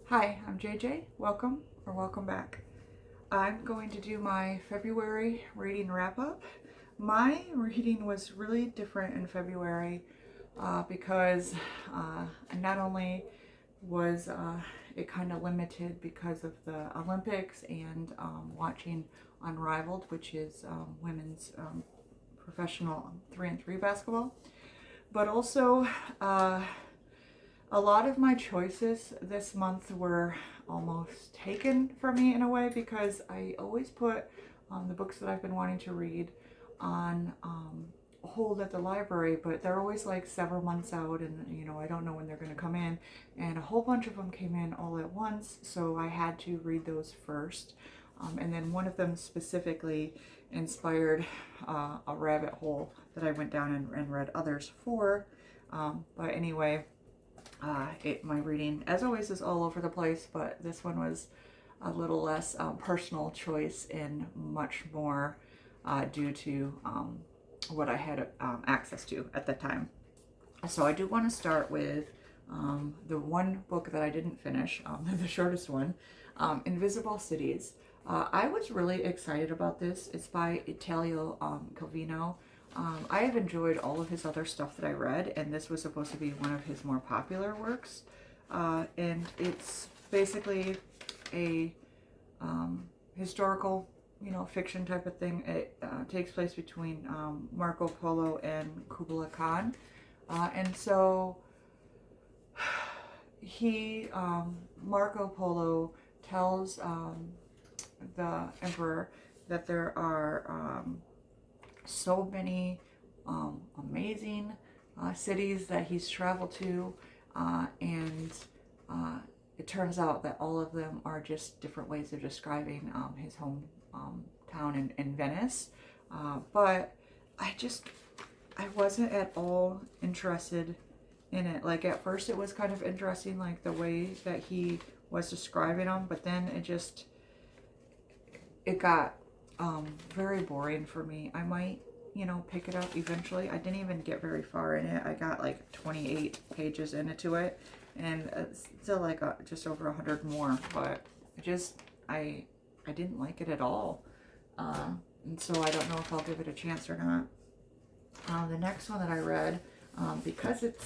Hi, I'm JJ. Welcome back. I'm going to do my February reading wrap up. My reading was really different in February because not only was it kind of limited because of the Olympics and watching Unrivaled, which is women's professional 3-on-3 basketball, but also a lot of my choices this month were almost taken from me in a way because I always put the books that I've been wanting to read on hold at the library, but they're always like several months out, and I don't know when they're going to come in. And a whole bunch of them came in all at once, so I had to read those first. And then one of them specifically inspired a rabbit hole that I went down and read others for. But anyway, my reading, as always, is all over the place, but this one was a little less personal choice and much more due to what I had access to at the time. So I do want to start with the one book that I didn't finish, the shortest one, Invisible Cities. I was really excited about this. It's by Italio Calvino. I have enjoyed all of his other stuff that I read, and this was supposed to be one of his more popular works. And it's basically a historical, fiction type of thing. It takes place between Marco Polo and Kublai Khan. And so Marco Polo tells the emperor that there are so many amazing cities that he's traveled to, and it turns out that all of them are just different ways of describing his home town in Venice. But I wasn't at all interested in it. Like, at first it was kind of interesting, like the way that he was describing them, but then it got very boring for me. I might, pick it up eventually. I didn't even get very far in it. I got like 28 pages into it, and it's still like just over 100 more, but I didn't like it at all. And so I don't know if I'll give it a chance or not. The next one that I read, because it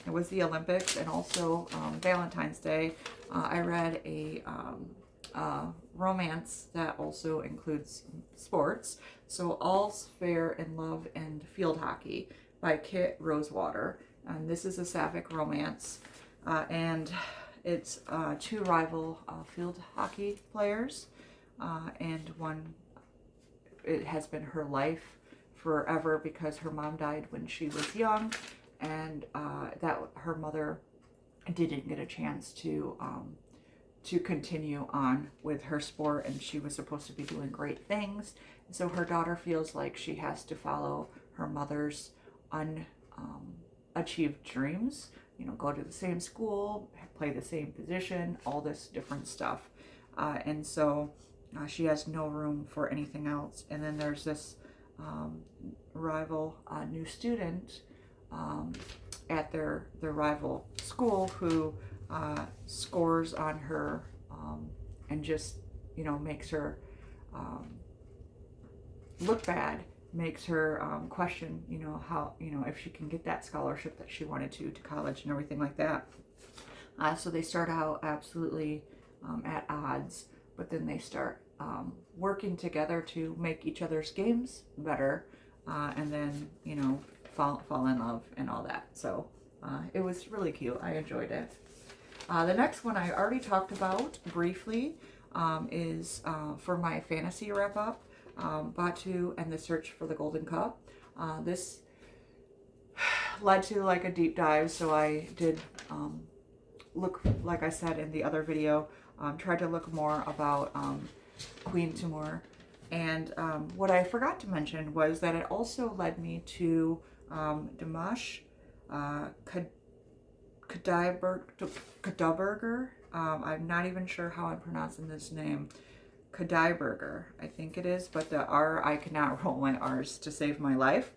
was the Olympics and also Valentine's Day, I read a romance that also includes sports. So All's Fair in Love and Field Hockey by Kit Rosewater. And this is a sapphic romance. And it's two rival field hockey players. And it has been her life forever because her mom died when she was young. And that her mother didn't get a chance to continue on with her sport, and she was supposed to be doing great things. So her daughter feels like she has to follow her mother's unachieved dreams, go to the same school, play the same position, all this different stuff. And so she has no room for anything else. And then there's this rival new student at their rival school who scores on her and just makes her look bad, makes her question how if she can get that scholarship that she wanted to college and everything like that. So they start out absolutely at odds, but then they start working together to make each other's games better, and then fall in love and all that. So it was really cute. I enjoyed it. The next one I already talked about briefly is for my fantasy wrap-up, Batu and the Search for the Golden Cup. This led to like a deep dive, so I did look, like I said in the other video, tried to look more about Queen Timur. And what I forgot to mention was that it also led me to Dimash Kadaiberger. I'm not even sure how I'm pronouncing this name. Kadaiberger, I think it is, but the R, I cannot roll my R's to save my life.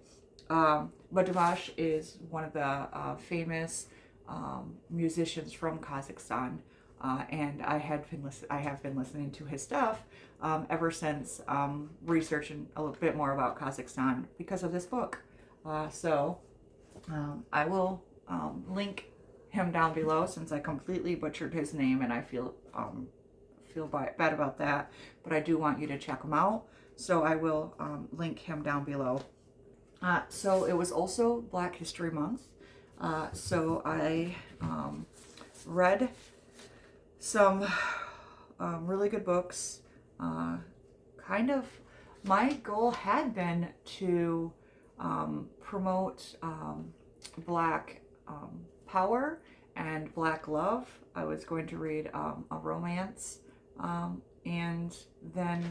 But Dimash is one of the famous musicians from Kazakhstan. and I have been listening to his stuff ever since researching a little bit more about Kazakhstan because of this book. So I will link him down below, since I completely butchered his name and I feel bad about that, but I do want you to check him out. So I will link him down below. So it was also Black History Month. So I read some really good books. My goal had been to promote Black power and Black love. I was going to read a romance, and then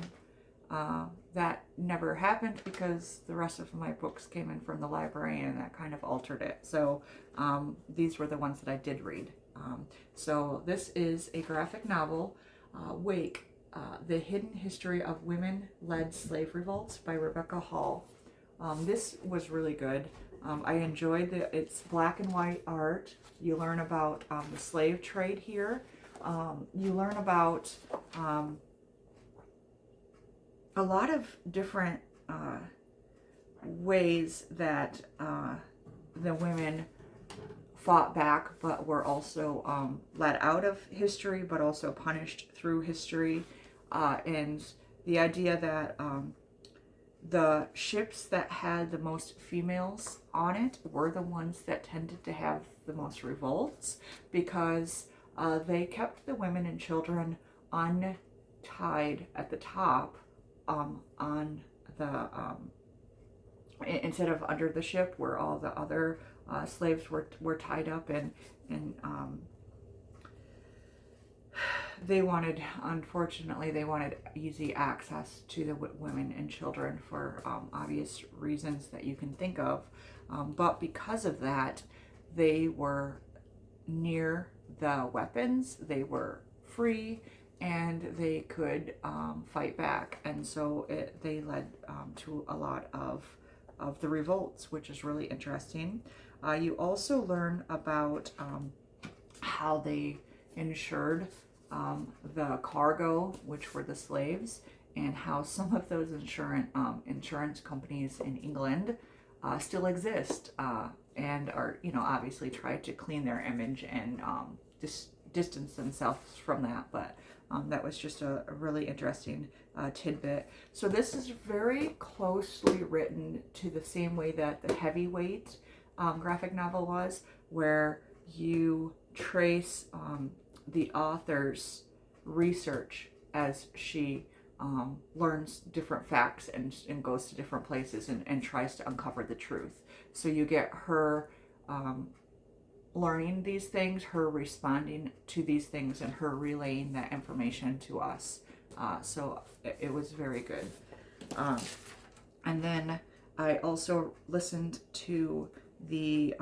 that never happened because the rest of my books came in from the library, and that kind of altered it. So these were the ones that I did read. So this is a graphic novel, Wake, The Hidden History of Women-Led Slave Revolts by Rebecca Hall. This was really good. I enjoyed it's black and white art. You learn about the slave trade here. You learn about a lot of different ways that the women fought back, but were also let out of history, but also punished through history. And the idea that the ships that had the most females on it were the ones that tended to have the most revolts, because they kept the women and children untied at the top, on the instead of under the ship where all the other slaves were tied up, and unfortunately they wanted easy access to the women and children for obvious reasons that you can think of, but because of that, they were near the weapons, they were free, and they could fight back, and so they led to a lot of the revolts, which is really interesting. You also learn about how they insured the cargo, which were the slaves, and how some of those insurance companies in England still exist, and are, obviously tried to clean their image and distance themselves from that, but that was just a really interesting tidbit. So this is very closely written to the same way that the Heavyweight graphic novel was, where you trace the author's research as she learns different facts and goes to different places and tries to uncover the truth. So you get her learning these things, her responding to these things, and her relaying that information to us. So it was very good. And then I also listened to the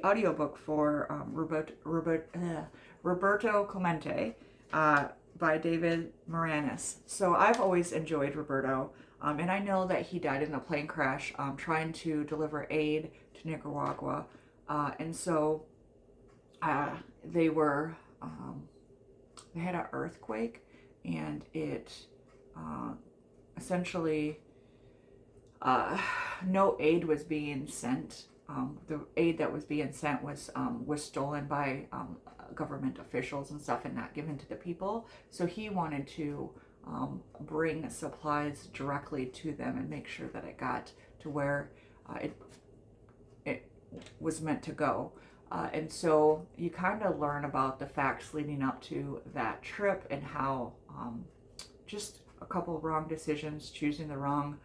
audiobook for Roberto Clemente by David Moranis. So I've always enjoyed Roberto, and I know that he died in a plane crash trying to deliver aid to Nicaragua. And so they had an earthquake, and it essentially no aid was being sent. The aid that was being sent was stolen by government officials and stuff, and not given to the people. So he wanted to bring supplies directly to them and make sure that it got to where it was meant to go. And so you kind of learn about the facts leading up to that trip, and how just a couple of wrong decisions, choosing the wrong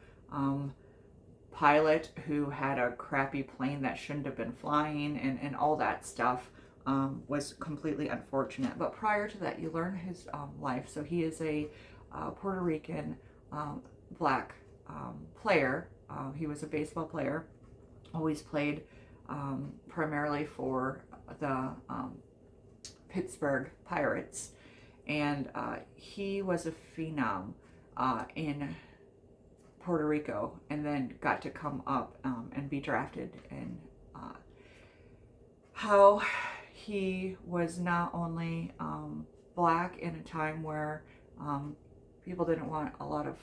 pilot who had a crappy plane that shouldn't have been flying, and all that stuff was completely unfortunate. But prior to that, you learn his life. So he is a Puerto Rican black player. He was a baseball player, always played primarily for the Pittsburgh Pirates, and he was a phenom in Puerto Rico, and then got to come up and be drafted, and how he was not only black in a time where people didn't want a lot of,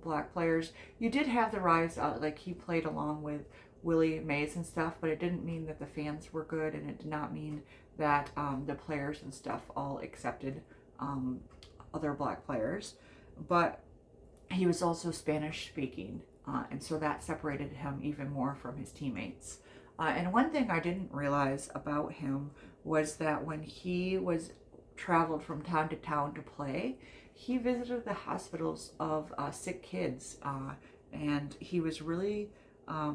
black players. You did have the rise, like he played along with Willie Mays and stuff, but it didn't mean that the fans were good, and it did not mean that the players and stuff all accepted other black players. But he was also Spanish speaking, and so that separated him even more from his teammates. And one thing I didn't realize about him was that when he was traveled from town to town to play, he visited the hospitals of sick kids, and he was really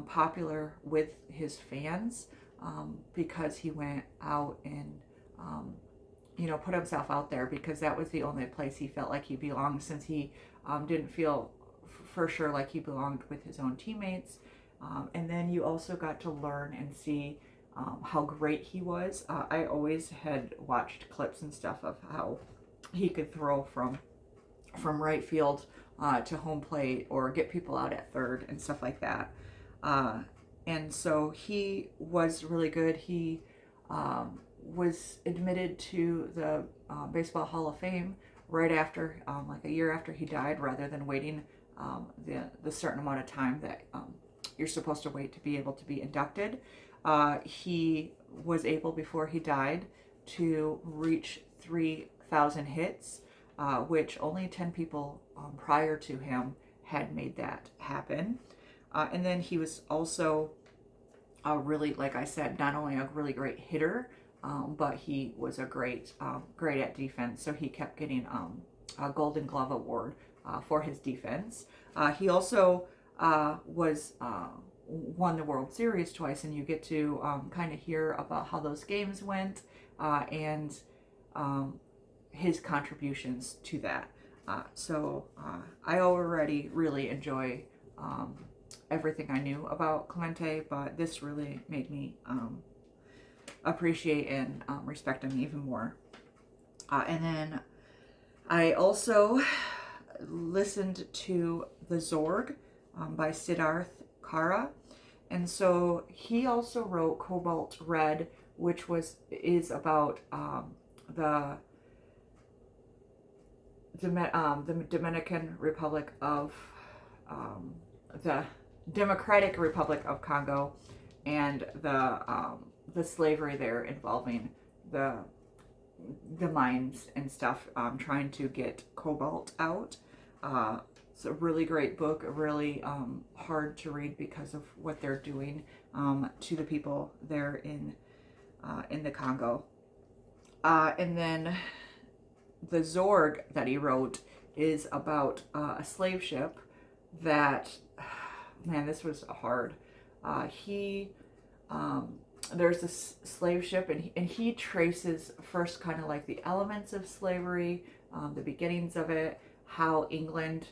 popular with his fans because he went out and put himself out there, because that was the only place he felt like he belonged, since he didn't feel for sure like he belonged with his own teammates. And then you also got to learn and see how great he was. I always had watched clips and stuff of how he could throw from right field to home plate, or get people out at third and stuff like that. And so he was really good. He was admitted to the Baseball Hall of Fame right after, like a year after he died, rather than waiting the certain amount of time that you're supposed to wait to be able to be inducted. He was able, before he died, to reach 3,000 hits, which only 10 people prior to him had made that happen. And then he was also really, like I said, not only a really great hitter, but he was a great at defense. So he kept getting a Golden Glove Award for his defense. He also won the World Series twice, and you get to kind of hear about how those games went and his contributions to that. So I already really enjoy everything I knew about Clemente, but this really made me appreciate and respect him even more. And then I also listened to The Zorg by Siddharth Kara. And so he also wrote Cobalt Red, which is about the Dominican Republic of the Democratic Republic of Congo, and the slavery there involving the mines and stuff, trying to get cobalt out. It's a really great book, really hard to read because of what they're doing to the people there in the Congo. And then the Zorg that he wrote is about a slave ship that, man, this was hard. There's this slave ship, and he traces first kind of like the elements of slavery, the beginnings of it, how England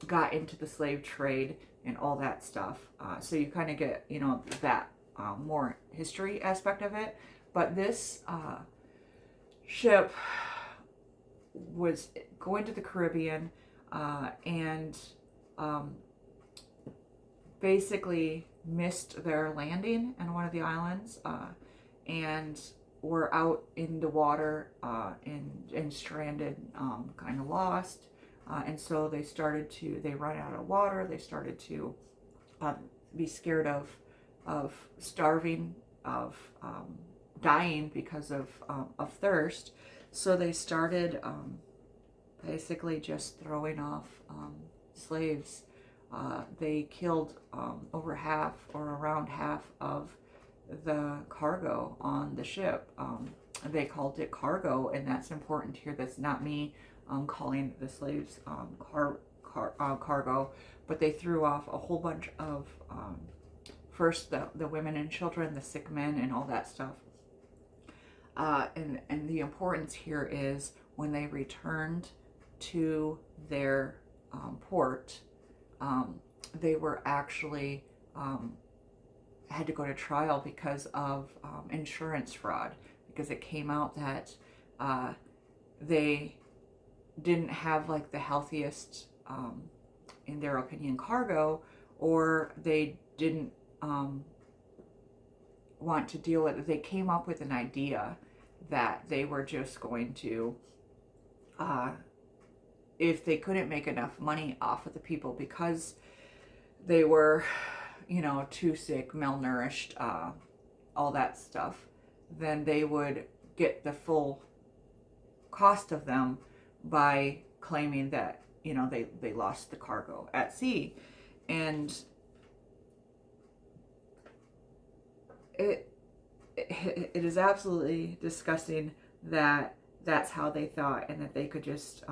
got into the slave trade and all that stuff. So you kind of get, that more history aspect of it. But this ship was going to the Caribbean and basically missed their landing in one of the islands and were out in the water and stranded, kind of lost. And so they run out of water. They started to be scared of starving, of dying because of thirst. So they started basically just throwing off slaves. They killed over half, or around half, of the cargo on the ship. They called it cargo, and that's important here. That's not me calling the slaves cargo, but they threw off a whole bunch of first the women and children, the sick men, and all that stuff. And the importance here is when they returned to their port, they were actually had to go to trial because of insurance fraud, because it came out that they didn't have like the healthiest, in their opinion, cargo, or they didn't want to deal with it. They came up with an idea that they were just going to, if they couldn't make enough money off of the people because they were, too sick, malnourished, all that stuff, then they would get the full cost of them by claiming that, they lost the cargo at sea. And it is absolutely disgusting that that's how they thought, and that they could just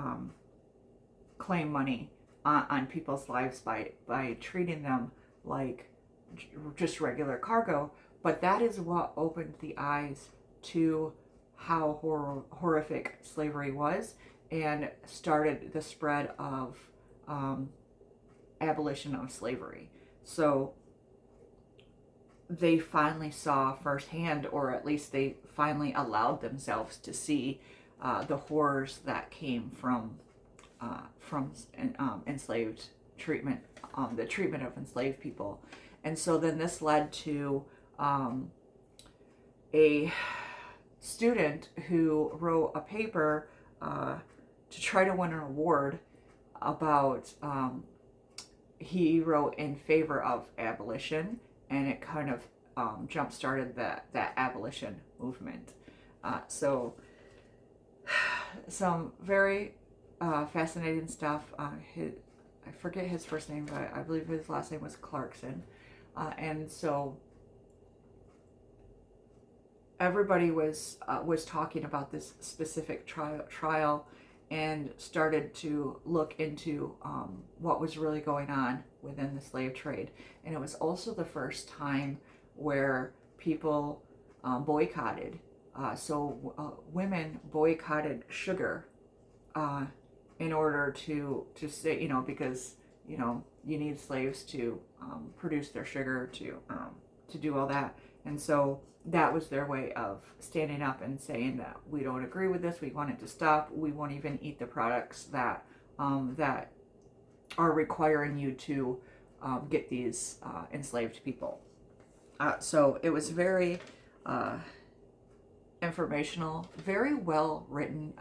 claim money on people's lives by treating them like just regular cargo. But that is what opened the eyes to how horrific slavery was, and started the spread of abolition of slavery. So they finally saw firsthand, or at least they finally allowed themselves to see the horrors that came from enslaved treatment, the treatment of enslaved people. And so then this led to a student who wrote a paper to try to win an award about, he wrote in favor of abolition, and it kind of jump-started that abolition movement. So some very fascinating stuff. I forget his first name, but I believe his last name was Clarkson. And so everybody was talking about this specific trial, and started to look into what was really going on within the slave trade. And it was also the first time where people boycotted. So women boycotted sugar in order to say, because you need slaves to produce their sugar, to do all that. And so that was their way of standing up and saying that we don't agree with this, we want it to stop, we won't even eat the products that that are requiring you to get these enslaved people. So it was very informational, very well written.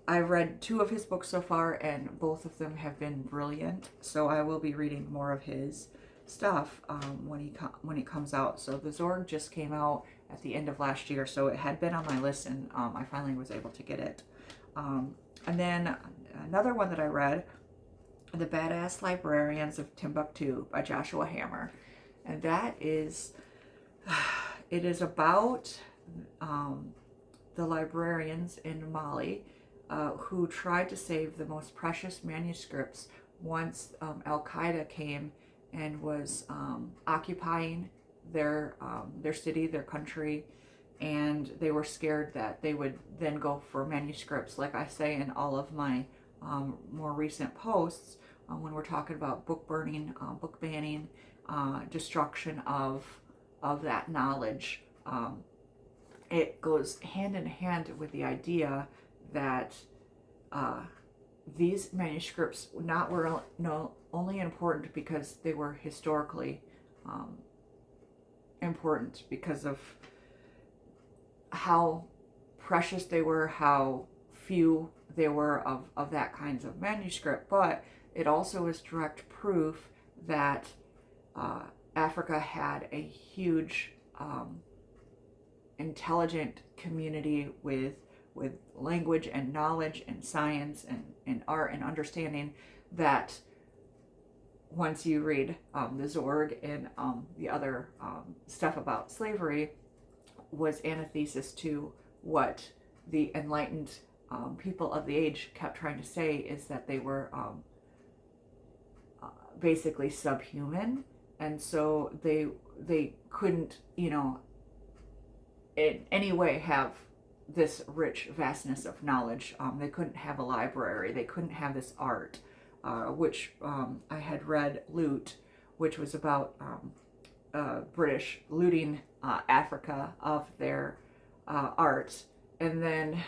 I read 2 of his books so far, and both of them have been brilliant. So I will be reading more of his stuff when he comes out. So the Zorg just came out at the end of last year, so it had been on my list, and I finally was able to get it. And then another one that I read, The Badass Librarians of Timbuktu by Joshua Hammer, and that is, it is about the librarians in Mali who tried to save the most precious manuscripts once Al-Qaeda came and was occupying their city, their country, and they were scared that they would then go for manuscripts, like I say in all of my more recent posts, when we're talking about book burning, book banning, destruction of that knowledge. It goes hand in hand with the idea that these manuscripts were only important because they were historically important because of how precious they were, how few there were of that kinds of manuscript, but it also is direct proof that Africa had a huge intelligent community with language and knowledge and science and art and understanding, that once you read the Zorg and the other stuff about slavery, was antithesis to what the enlightened people of the age kept trying to say, is that they were basically subhuman, and so they couldn't, in any way have this rich vastness of knowledge. They couldn't have a library, they couldn't have this art, which I had read Loot, which was about British looting Africa of their art, and then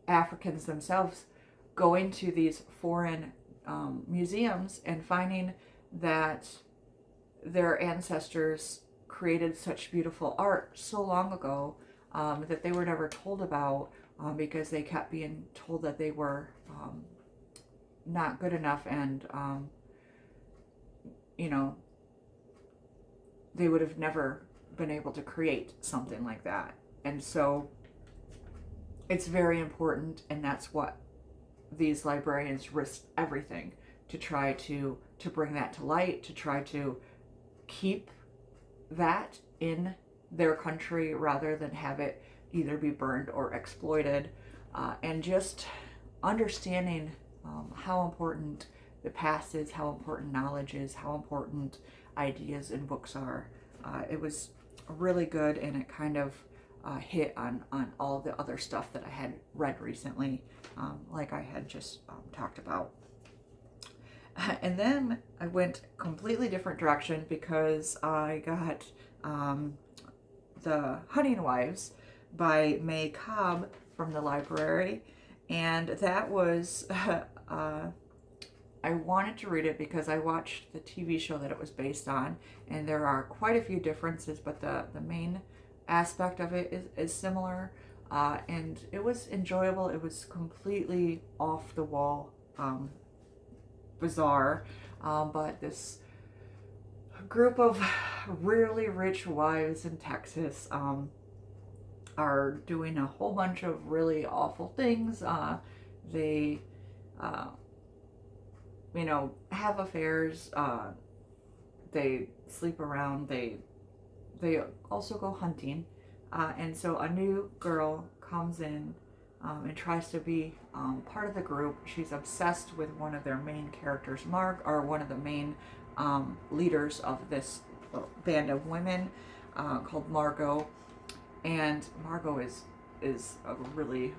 Africans themselves going to these foreign museums and finding that their ancestors created such beautiful art so long ago that they were never told about because they kept being told that they were not good enough, and you know, they would have never been able to create something like that. And so it's very important, and that's what these librarians risk everything to try to bring that to light, to try to keep that in their country rather than have it either be burned or exploited, and just understanding how important the past is, how important knowledge is, how important ideas and books are. It was really good, and it kind of hit on all the other stuff that I had read recently, like I had just talked about. And then I went completely different direction because I got The Hunting Wives by May Cobb from the library, and that was I wanted to read it because I watched the TV show that it was based on, and there are quite a few differences, but the main aspect of it is similar, and it was enjoyable. It was completely off the wall, bizarre, but this group of really rich wives in Texas are doing a whole bunch of really awful things. They you know, have affairs, they sleep around, they also go hunting, and so a new girl comes in and tries to be part of the group. She's obsessed with one of their main characters, one of the main leaders of this band of women called Margot, and Margot is a really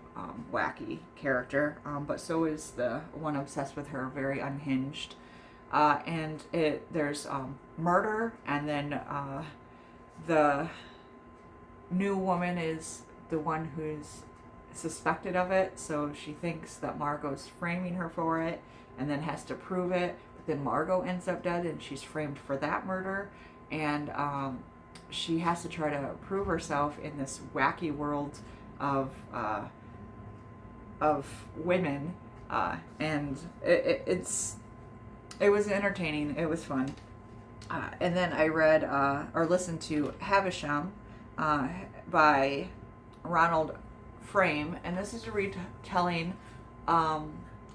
wacky character, but so is the one obsessed with her, very unhinged, and there's murder, and then the new woman is the one who's suspected of it, so she thinks that Margot's framing her for it, and then has to prove it, but then Margot ends up dead, and she's framed for that murder, and she has to try to prove herself in this wacky world of women, and it was entertaining. It was fun, and then I read or listened to Havisham by Ronald Frame, and this is a retelling,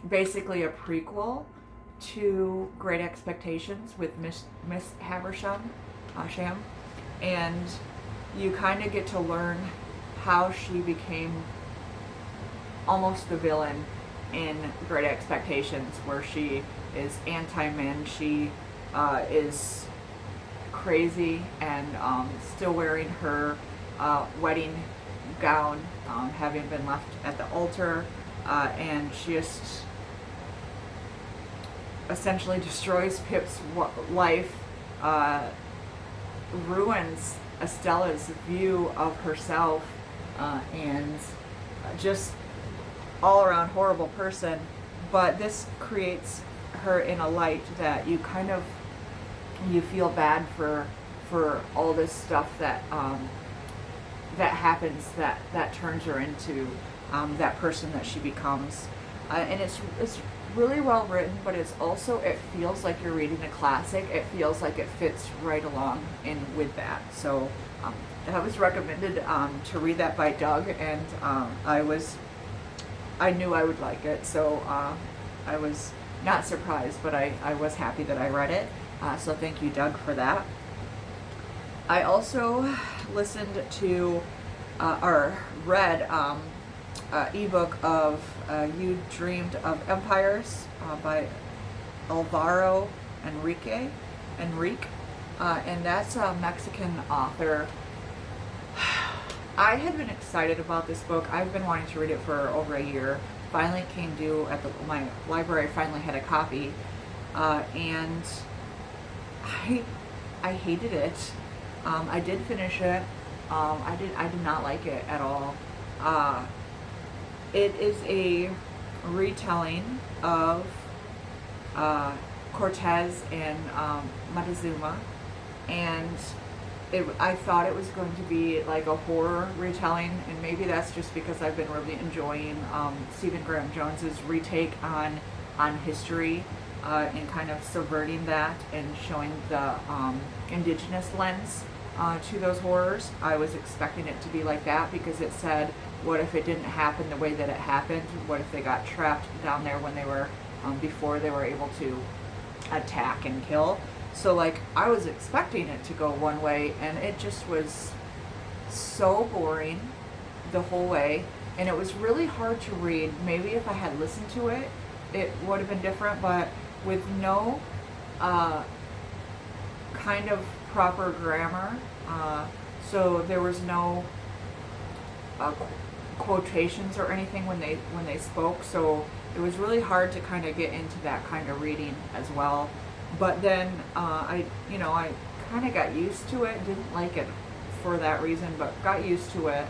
basically a prequel to Great Expectations with Miss Havisham, and you kind of get to learn how she became almost the villain in Great Expectations, where she is anti-men. She is crazy and still wearing her wedding gown, having been left at the altar, and she just essentially destroys Pip's life, ruins Estella's view of herself, and just all around horrible person. But this creates her in a light that you feel bad for all this stuff that happens, that turns her into that person that she becomes, and it's really well written, but it feels like you're reading a classic. It feels like it fits right along in with that. So that was recommended to read that by Doug, and I knew I would like it, so I was not surprised, but I was happy that I read it, so thank you, Doug, for that. I also listened to or read ebook of You Dreamed of Empires by Alvaro Enrique, and that's a Mexican author. I had been excited about this book. I've been wanting to read it for over a year. Finally came due at my library. Finally had a copy, and I hated it. I did finish it. I did not like it at all. It is a retelling of Cortez and Montezuma, and I thought it was going to be like a horror retelling, and maybe that's just because I've been really enjoying Stephen Graham Jones's retake on history, and kind of subverting that and showing the indigenous lens to those horrors. I was expecting it to be like that because it said, what if it didn't happen the way that it happened? What if they got trapped down there when they were before they were able to attack and kill? So like I was expecting it to go one way, and it just was so boring the whole way, and it was really hard to read. Maybe if I had listened to it, it would have been different, but with no kind of proper grammar, so there was no quotations or anything when they spoke, so it was really hard to kind of get into that kind of reading as well. But then I kind of got used to it. Didn't like it for that reason, but got used to it,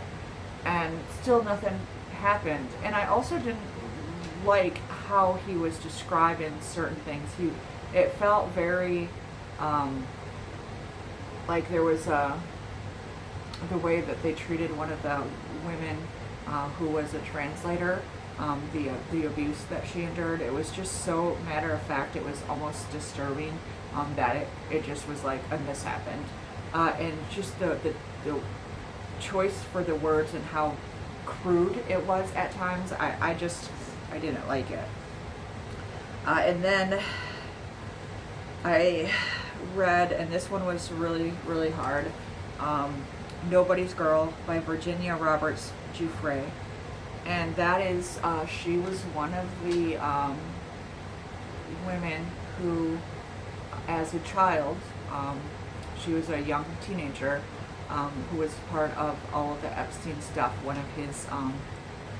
and still nothing happened. And I also didn't like how he was describing certain things. It felt very like there was the way that they treated one of the women who was a translator, the abuse that she endured. It was just so matter of fact. It was almost disturbing that it just was like, and this happened, and just the choice for the words and how crude it was at times. I didn't like it. And then I read, and this one was really, really hard, Nobody's Girl by Virginia Roberts Giuffre. And that is, she was one of the women who, as a child, she was a young teenager who was part of all of the Epstein stuff, one of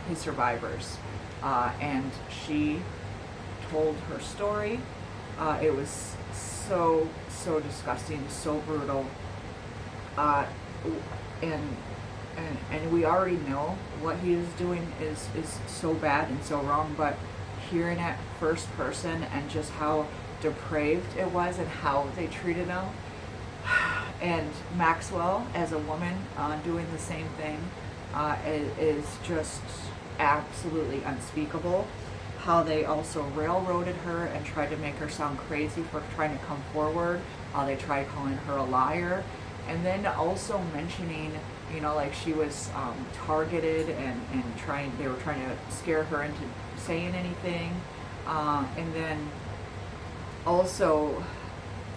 his survivors. And she told her story. It was so disgusting, so brutal. And we already know what he is doing is so bad and so wrong, but hearing it first person and just how depraved it was and how they treated him, and Maxwell as a woman doing the same thing, is just absolutely unspeakable. How they also railroaded her and tried to make her sound crazy for trying to come forward. They tried calling her a liar, and then also mentioning, like she was targeted and they were trying to scare her into saying anything. And then also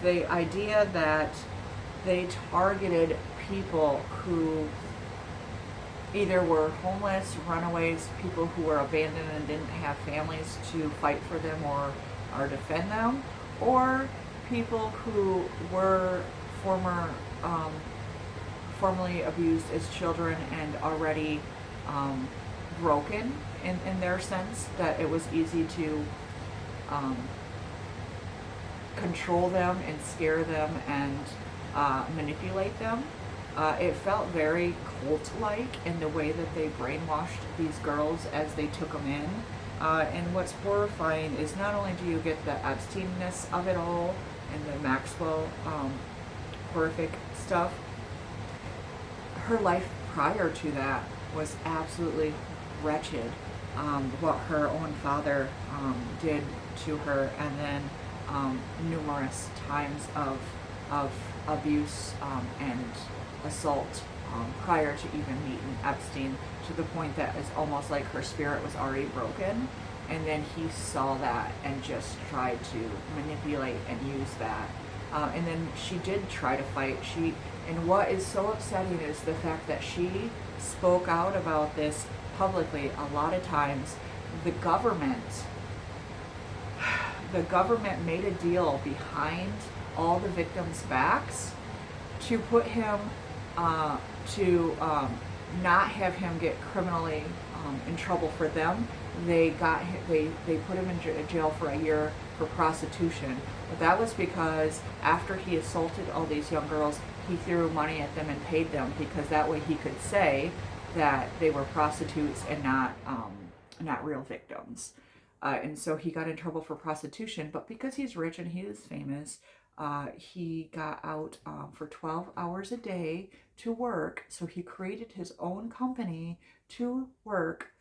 the idea that they targeted people who either were homeless, runaways, people who were abandoned and didn't have families to fight for them or defend them, or people who were formerly abused as children and already broken in their sense, that it was easy to control them and scare them and manipulate them. It felt very cult-like in the way that they brainwashed these girls as they took them in. And what's horrifying is not only do you get the Epstein-ness of it all and the Maxwell horrific stuff, her life prior to that was absolutely wretched. What her own father did to her, and then numerous times of abuse and assault prior to even meeting Epstein, to the point that it's almost like her spirit was already broken, and then he saw that and just tried to manipulate and use that. And then she did try to fight. And what is so upsetting is the fact that she spoke out about this publicly. A lot of times the government made a deal behind all the victims' backs to put him to not have him get criminally in trouble for them. They put him in jail for a year for prostitution. But that was because after he assaulted all these young girls, he threw money at them and paid them, because that way he could say that they were prostitutes and not real victims. And so he got in trouble for prostitution. But because he's rich and he is famous, He got out for 12 hours a day to work. So he created his own company to work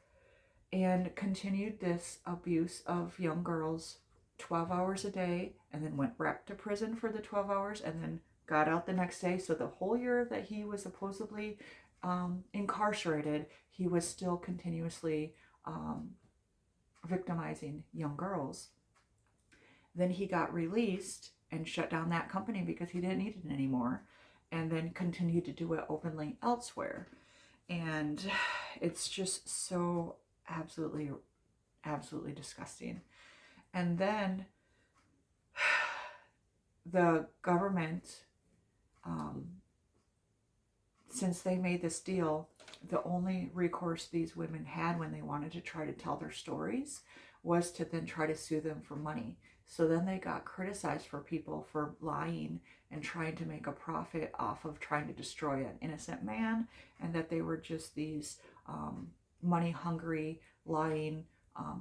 and continued this abuse of young girls 12 hours a day, and then went back to prison for the 12 hours and then got out the next day. So the whole year that he was supposedly incarcerated, he was still continuously victimizing young girls. Then he got released and shut down that company because he didn't need it anymore, and then continued to do it openly elsewhere. And it's just so absolutely, absolutely disgusting. And then the government, since they made this deal, the only recourse these women had when they wanted to try to tell their stories was to then try to sue them for money. So then they got criticized for people for lying and trying to make a profit off of trying to destroy an innocent man, and that they were just these money-hungry, lying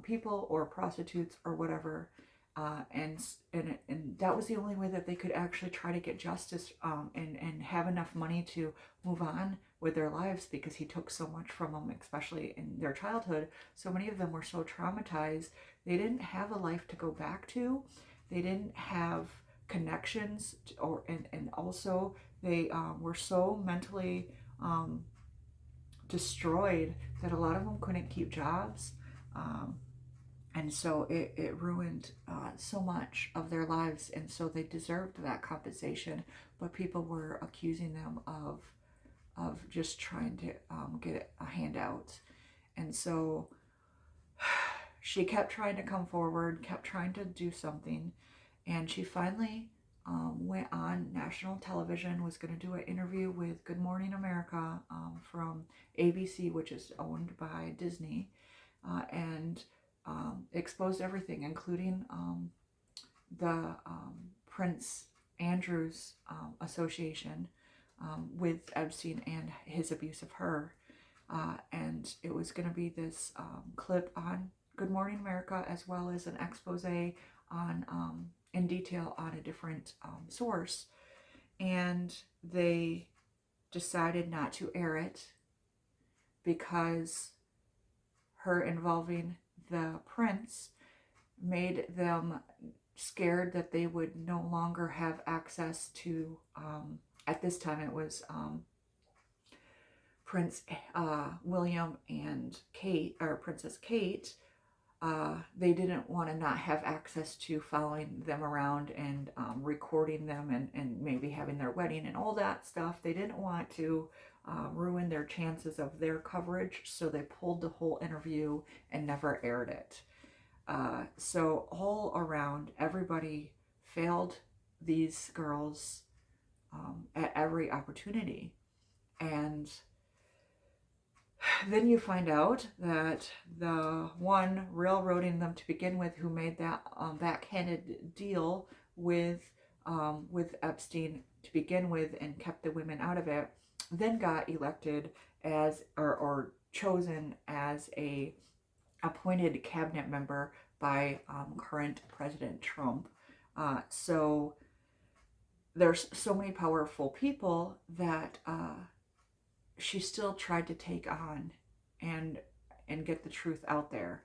people or prostitutes or whatever. And that was the only way that they could actually try to get justice and have enough money to move on with their lives, because he took so much from them, especially in their childhood. So many of them were so traumatized. They didn't have a life to go back to. They didn't have connections, and also they were so mentally destroyed that a lot of them couldn't keep jobs. And so it ruined so much of their lives, and so they deserved that compensation. But people were accusing them of just trying to get a handout. And so she kept trying to come forward, kept trying to do something, and she finally went on national television, was going to do an interview with Good Morning America from ABC, which is owned by Disney, and exposed everything, including the Prince Andrew's association with Epstein and his abuse of her. And it was going to be this clip on Good Morning America, as well as an expose on in detail on a different source. And they decided not to air it because her involving the prince made them scared that they would no longer have access to, at this time it was Prince William and Kate, or Princess Kate. They didn't want to not have access to following them around and recording them and maybe having their wedding and all that stuff. They didn't want to ruin their chances of their coverage, so they pulled the whole interview and never aired it. So all around, everybody failed these girls at every opportunity. And then you find out that the one railroading them to begin with, who made that backhanded deal with Epstein to begin with and kept the women out of it, then got elected as or chosen as a appointed cabinet member by current President Trump. So there's so many powerful people that she still tried to take on and get the truth out there.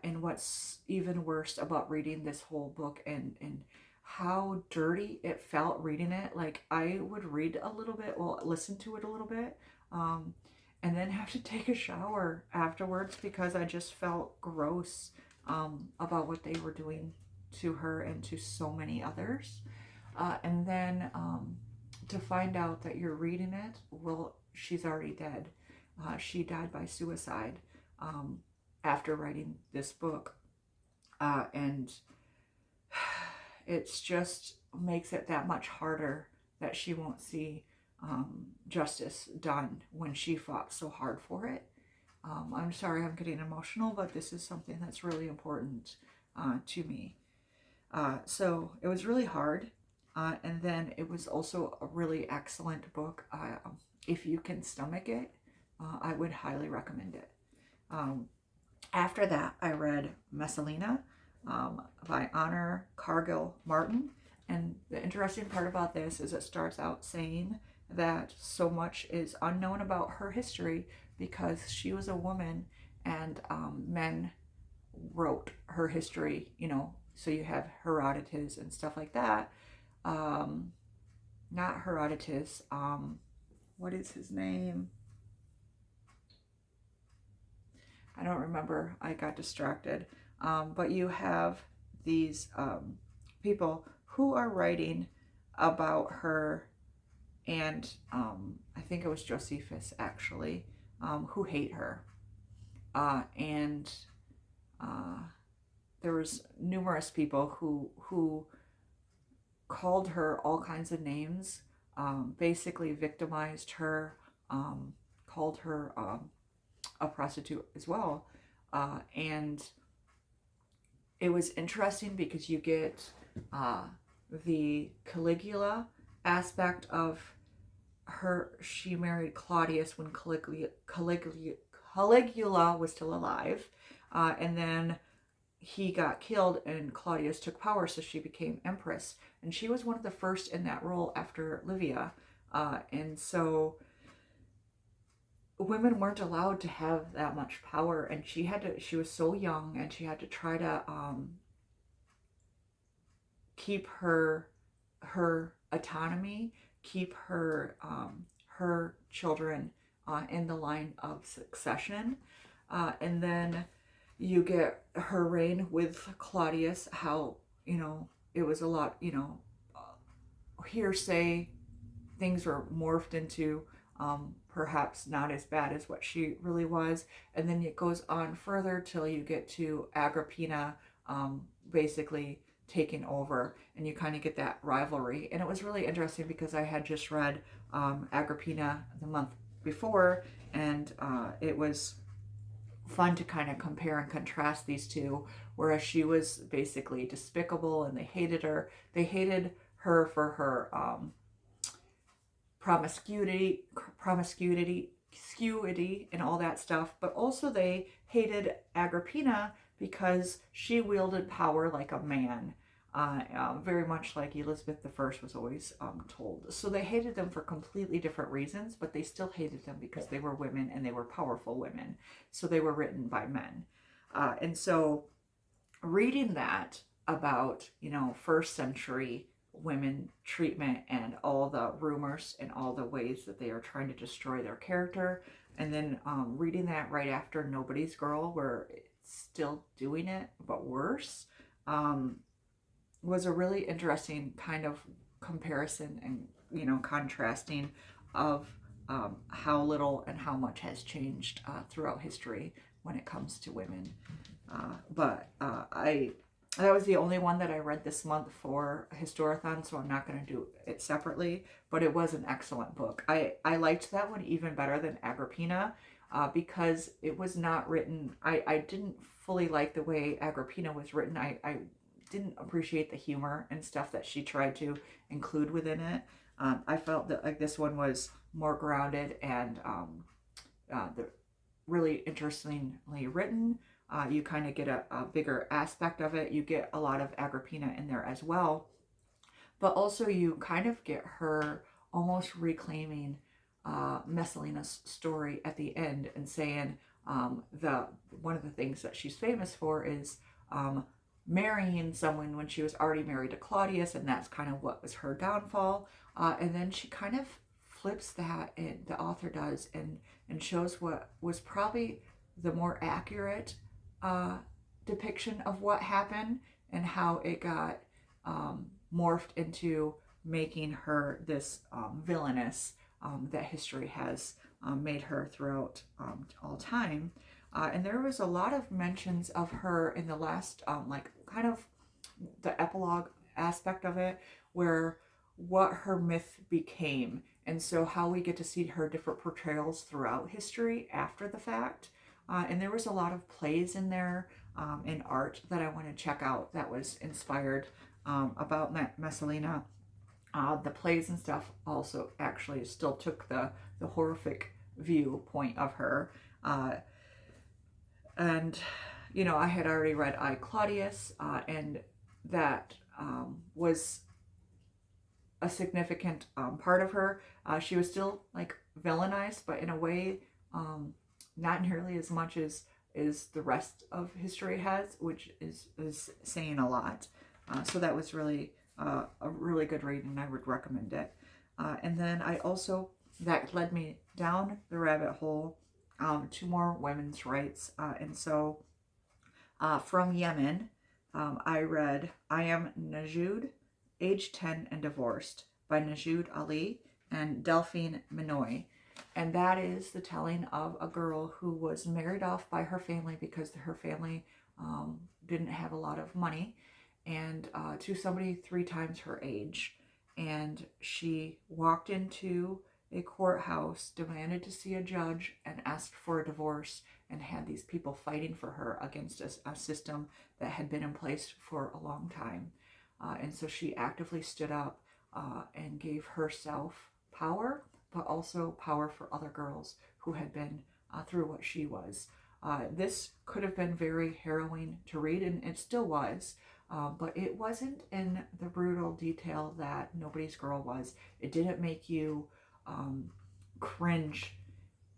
And what's even worse about reading this whole book and how dirty it felt reading it. Like, I would read a little bit, well, listen to it a little bit, and then have to take a shower afterwards because I just felt gross about what they were doing to her and to so many others. And then to find out that you're reading it, well, she's already dead. She died by suicide after writing this book. And it's just makes it that much harder that she won't see justice done when she fought so hard for it. I'm sorry I'm getting emotional, but this is something that's really important to me. So it was really hard. And then it was also a really excellent book. If you can stomach it, I would highly recommend it. After that, I read Messalina by Honor Cargill Martin. And the interesting part about this is it starts out saying that so much is unknown about her history because she was a woman, and men wrote her history, so you have Herodotus and stuff like that. Um, Not Herodotus, what is his name? I don't remember. I got distracted. But you have these people who are writing about her, and I think it was Josephus actually, who hate her. And there was numerous people who called her all kinds of names, basically victimized her, called her a prostitute as well. And it was interesting because you get the Caligula aspect of her. She married Claudius when Caligula was still alive. And then he got killed and Claudius took power, so she became empress. And she was one of the first in that role after Livia. And so women weren't allowed to have that much power, and she was so young, and she had to try to keep her autonomy, keep her children in the line of succession. And then you get her reign with Claudius, how it was a lot, hearsay, things were morphed into perhaps not as bad as what she really was. And then it goes on further till you get to Agrippina basically taking over, and you kind of get that rivalry. And it was really interesting because I had just read Agrippina the month before, and it was fun to kind of compare and contrast these two, whereas she was basically despicable and they hated her. They hated her for her promiscuity and all that stuff, but also they hated Agrippina because she wielded power like a man, very much like Elizabeth I was always told. So they hated them for completely different reasons, but they still hated them because they were women and they were powerful women. So they were written by men. And so reading that about, first century women treatment and all the rumors and all the ways that they are trying to destroy their character, and then reading that right after Nobody's Girl, where it's still doing it but worse, was a really interesting kind of comparison and contrasting of how little and how much has changed throughout history when it comes to women. But that was the only one that I read this month for Historathon, so I'm not going to do it separately, but it was an excellent book. I liked that one even better than Agrippina because it was not written, I didn't fully like the way Agrippina was written. I didn't appreciate the humor and stuff that she tried to include within it. I felt that like this one was more grounded and really interestingly written. You kind of get a bigger aspect of it. You get a lot of Agrippina in there as well. But also you kind of get her almost reclaiming Messalina's story at the end and saying one of the things that she's famous for is marrying someone when she was already married to Claudius, and that's kind of what was her downfall. And then she kind of flips that, and the author does, and shows what was probably the more accurate depiction of what happened and how it got morphed into making her this villainess that history has made her throughout all time. And there was a lot of mentions of her in the last, kind of the epilogue aspect of it, where what her myth became. And so how we get to see her different portrayals throughout history after the fact. And there was a lot of plays in there and art that I want to check out that was inspired about Messalina. The plays and stuff also actually still took the horrific viewpoint of her. And, I had already read I, Claudius, and that was a significant part of her. She was still like villainized, but in a way, not nearly as much as the rest of history has, which is saying a lot. So that was really a really good read, and I would recommend it. And then I also, that led me down the rabbit hole to more women's rights. And so from Yemen, I read I Am Najud, Age 10 and Divorced by Najud Ali and Delphine Minoy. And that is the telling of a girl who was married off by her family because her family didn't have a lot of money, and to somebody 3 times her age. And she walked into a courthouse, demanded to see a judge, and asked for a divorce, and had these people fighting for her against a system that had been in place for a long time. And so she actively stood up and gave herself power, but also power for other girls who had been through what she was. This could have been very harrowing to read, and it still was, but it wasn't in the brutal detail that Nobody's Girl was. It didn't make you cringe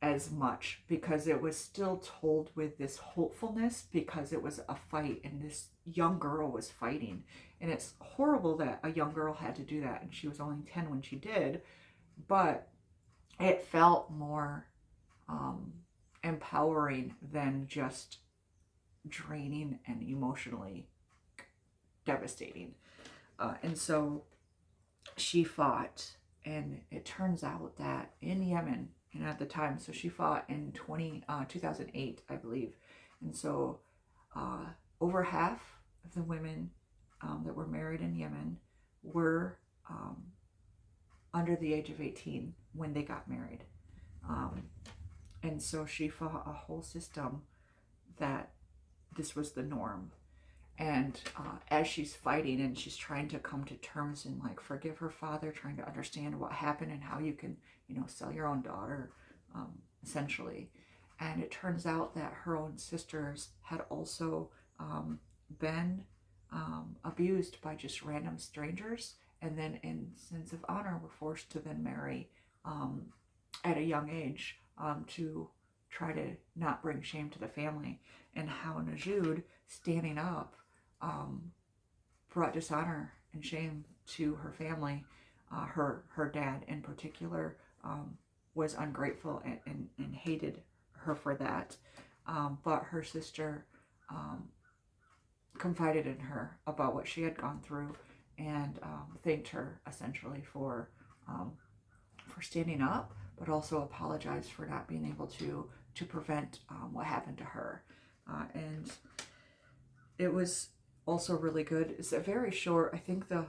as much, because it was still told with this hopefulness, because it was a fight and this young girl was fighting. And it's horrible that a young girl had to do that, and she was only 10 when she did, but it felt more empowering than just draining and emotionally devastating. And so she fought, and it turns out that in Yemen, and at the time, so she fought in 2008, I believe. And so over half of the women that were married in Yemen were under the age of 18 when they got married. And so she fought a whole system that this was the norm. And as she's fighting and she's trying to come to terms and like forgive her father, trying to understand what happened and how you can, sell your own daughter, essentially. And it turns out that her own sisters had also been abused by just random strangers, and then in sense of honor were forced to then marry at a young age to try to not bring shame to the family. And how Najud standing up brought dishonor and shame to her family. Her dad in particular was ungrateful and hated her for that. But her sister confided in her about what she had gone through, and thanked her essentially for standing up, but also apologized for not being able to prevent what happened to her. And it was also really good. It's a very short, I think the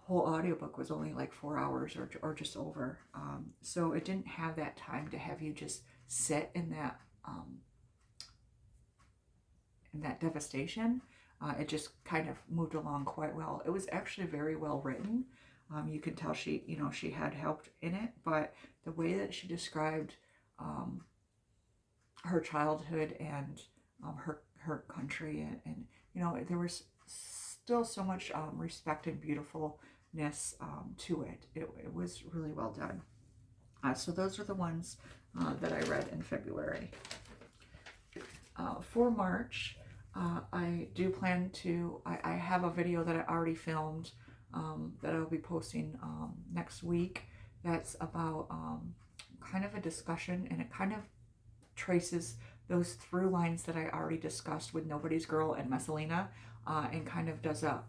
whole audiobook was only like 4 hours or just over. So it didn't have that time to have you just sit in that devastation. It just kind of moved along quite well. It was actually very well written. You can tell she had helped in it, but the way that she described her childhood and her country, and there was still so much respect and beautifulness to it. It was really well done. So those are the ones that I read in February. For March, I do plan to, I have a video that I already filmed that I'll be posting next week. That's about kind of a discussion, and it kind of traces those through lines that I already discussed with Nobody's Girl and Messalina, and kind of does a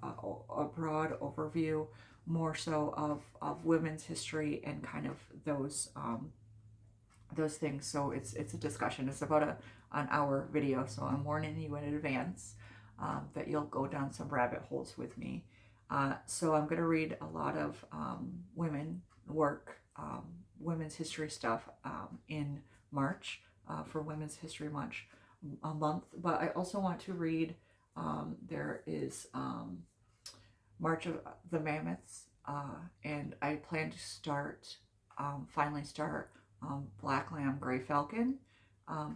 broad overview more so of women's history and kind of those things. So it's a discussion. It's about an hour video, so I'm warning you in advance that you'll go down some rabbit holes with me. So I'm going to read a lot of women work, women's history stuff in March for Women's History Month. But I also want to read, there is March of the Mammoths, and I plan to finally start Black Lamb, Gray Falcon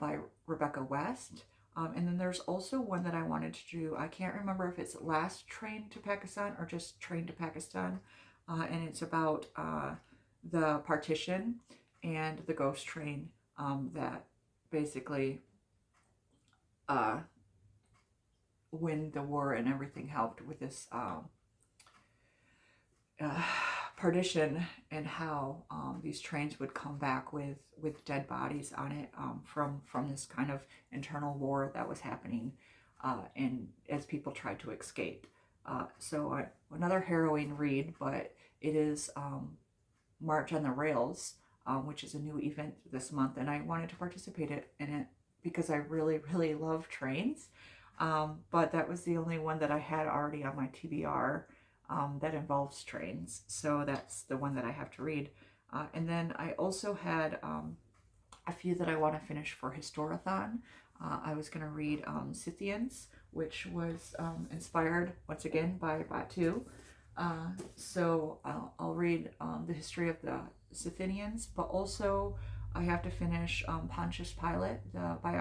by Rebecca West. And then there's also one that I wanted to do. I can't remember if it's Last Train to Pakistan or just Train to Pakistan. and it's about the partition and the ghost train that basically when the war and everything helped with this partition, and how these trains would come back with dead bodies on it from this kind of internal war that was happening, and as people tried to escape. So another harrowing read, but it is March on the Rails, which is a new event this month, and I wanted to participate in it because I really, really love trains. But that was the only one that I had already on my TBR that involves trains. So that's the one that I have to read. And then I also had a few that I want to finish for Historathon. I was going to read Scythians, which was inspired once again by Batu. So I'll read the history of the Scythians, but also I have to finish Pontius Pilate, the biography